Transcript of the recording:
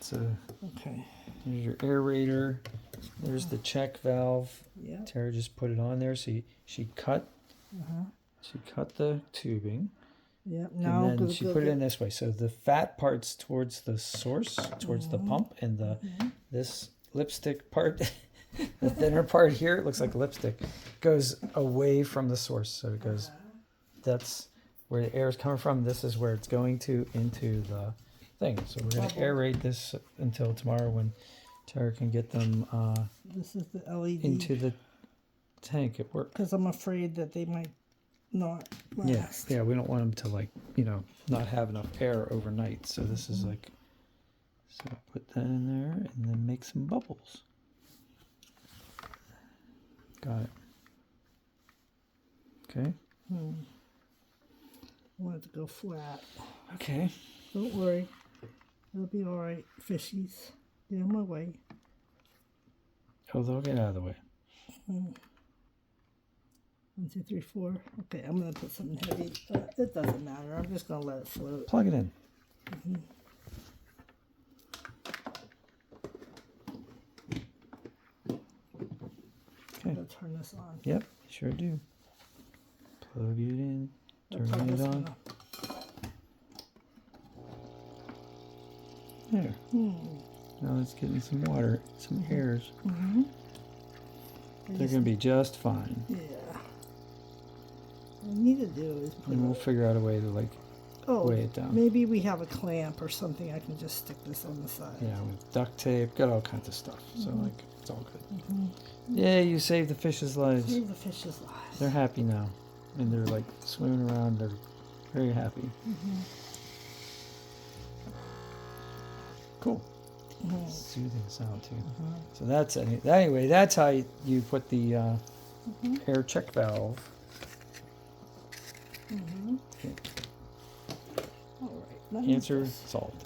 So Okay. here's your aerator. There's the check valve. Yeah. Tara just put it on there. So she cut the tubing. Yeah. Now And then she put it in this way. So the fat part's towards the source, towards the pump, and this lipstick part, the thinner part here, it looks like lipstick, goes away from the source. So it goes, that's where the air is coming from. This is where it's going to into the thing. So we're going to aerate this until tomorrow when Tara can get them this is the LED into the tank at work. Because I'm afraid that they might not last. Yeah, we don't want them to, like, you know, not have enough air overnight. So this is like, so put that in there and then make some bubbles. Got it. Okay. I want it to go flat. Okay. Don't worry. It'll be all right, fishies. Get on my way. Oh, they'll get out of the way. 1, 2, 3, 4. Okay, I'm going to put something heavy. It doesn't matter. I'm just going to let it float. Plug it in. Okay. I'll turn this on. Yep, sure do. Plug it in. Turn it on. There. Now it's getting some water, some airs. They're going to be just fine. Yeah. What I need to do is put And we'll figure out a way to, like, weigh it down. Maybe we have a clamp or something. I can just stick this on the side. Yeah, with duct tape, got all kinds of stuff. So, like, it's all good. Yeah, you saved the fish's lives. Save the fish's lives. They're happy now. And they're, like, swimming around. They're very happy. Cool. Soothing sound, too. So that's, anyway, that's how you put the air check valve. Okay. All right. Answer solved.